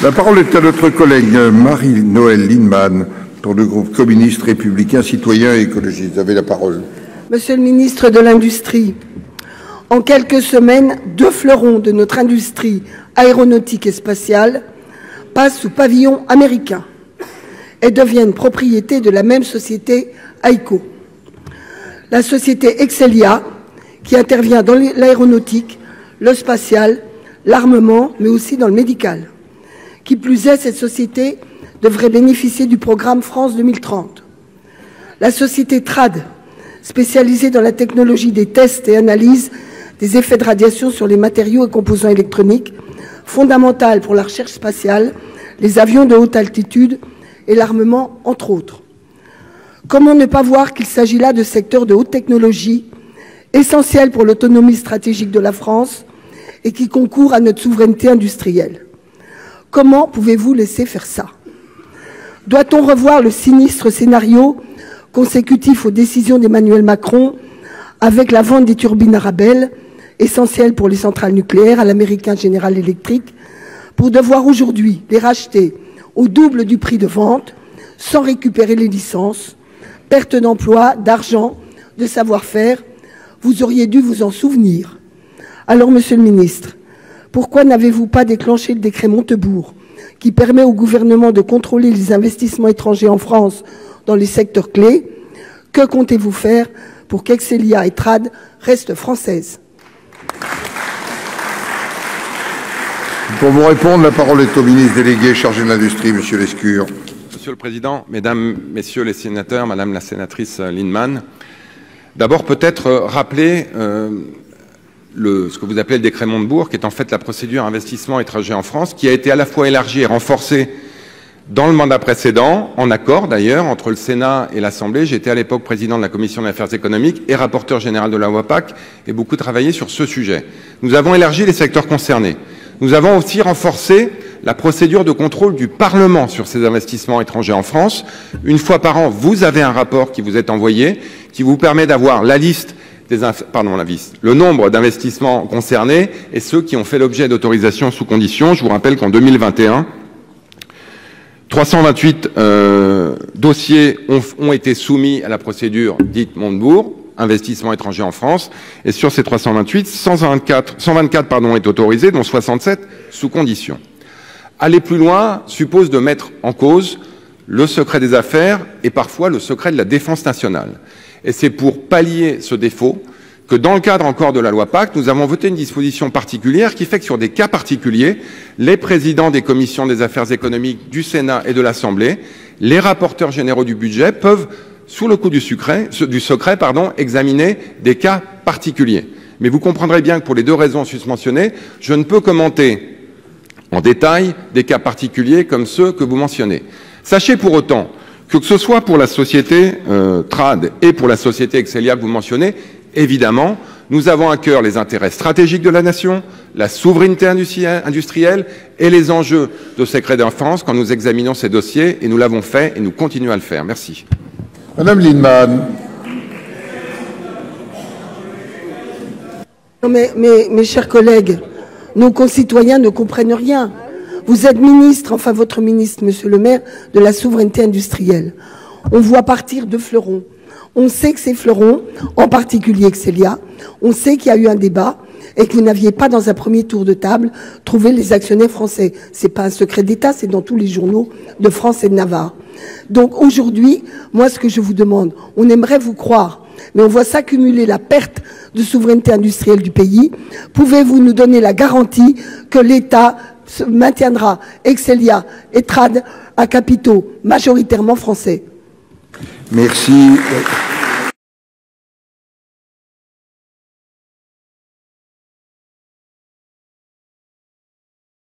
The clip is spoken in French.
La parole est à notre collègue Marie-Noëlle Lienemann pour le groupe communiste, républicain, citoyen et écologiste. Vous avez la parole. Monsieur le ministre de l'Industrie, en quelques semaines, 2 fleurons de notre industrie aéronautique et spatiale passent sous pavillon américain et deviennent propriété de la même société HEICO. La société Excelia, qui intervient dans l'aéronautique, le spatial, l'armement, mais aussi dans le médical. Qui plus est, cette société devrait bénéficier du programme France 2030. La société TRAD, spécialisée dans la technologie des tests et analyses des effets de radiation sur les matériaux et composants électroniques, fondamentale pour la recherche spatiale, les avions de haute altitude et l'armement, entre autres. Comment ne pas voir qu'il s'agit là de secteurs de haute technologie, essentiels pour l'autonomie stratégique de la France et qui concourent à notre souveraineté industrielle? Comment pouvez-vous laisser faire ça? Doit-on revoir le sinistre scénario consécutif aux décisions d'Emmanuel Macron avec la vente des turbines Arabelle, essentielles pour les centrales nucléaires, à l'américain General Electric, pour devoir aujourd'hui les racheter au double du prix de vente, sans récupérer les licences, perte d'emploi, d'argent, de savoir-faire? Vous auriez dû vous en souvenir. Alors, Monsieur le ministre, pourquoi n'avez-vous pas déclenché le décret Montebourg, qui permet au gouvernement de contrôler les investissements étrangers en France dans les secteurs clés? Que comptez-vous faire pour qu'Excelia et TRAD restent françaises? Pour vous répondre, la parole est au ministre délégué chargé de l'Industrie, Monsieur Lescure. Monsieur le Président, Mesdames, Messieurs les sénateurs, Madame la sénatrice Lienemann, d'abord peut-être rappeler ce que vous appelez le décret Montebourg, qui est en fait la procédure investissement étranger en France, qui a été à la fois élargie et renforcée dans le mandat précédent, en accord d'ailleurs entre le Sénat et l'Assemblée. J'étais à l'époque président de la Commission des affaires économiques et rapporteur général de la loi PAC, et beaucoup travaillé sur ce sujet. Nous avons élargi les secteurs concernés. Nous avons aussi renforcé la procédure de contrôle du Parlement sur ces investissements étrangers en France. Une fois par an, vous avez un rapport qui vous est envoyé, qui vous permet d'avoir la liste le nombre d'investissements concernés et ceux qui ont fait l'objet d'autorisation sous condition. Je vous rappelle qu'en 2021, 328 dossiers ont été soumis à la procédure dite Montebourg, investissement étranger en France, et sur ces 328, 124 ont été autorisés, dont 67 sous condition. Aller plus loin suppose de mettre en cause le secret des affaires et parfois le secret de la défense nationale. Et c'est pour pallier ce défaut que dans le cadre encore de la loi PAC, nous avons voté une disposition particulière qui fait que sur des cas particuliers, les présidents des commissions des affaires économiques du Sénat et de l'Assemblée, les rapporteurs généraux du budget peuvent, sous le coup du secret, examiner des cas particuliers. Mais vous comprendrez bien que pour les 2 raisons susmentionnées, je ne peux commenter en détail des cas particuliers comme ceux que vous mentionnez. Sachez pour autant que ce soit pour la société TRAD et pour la société Excelia que vous mentionnez, évidemment, nous avons à cœur les intérêts stratégiques de la nation, la souveraineté industrielle et les enjeux de secret défense quand nous examinons ces dossiers, et nous l'avons fait et nous continuons à le faire. Merci. Madame Lienemann. Non mais, mes chers collègues, nos concitoyens ne comprennent rien. Vous êtes ministre, enfin votre ministre, Monsieur le maire, de la souveraineté industrielle. On voit partir 2 fleurons. On sait que ces fleurons, en particulier Excelia, on sait qu'il y a eu un débat et que vous n'aviez pas, dans un premier tour de table, trouvé les actionnaires français. C'est pas un secret d'État, c'est dans tous les journaux de France et de Navarre. Donc aujourd'hui, moi ce que je vous demande, on aimerait vous croire, mais on voit s'accumuler la perte de souveraineté industrielle du pays. Pouvez-vous nous donner la garantie que l'État maintiendra Excelia et TRAD à capitaux majoritairement français? Merci.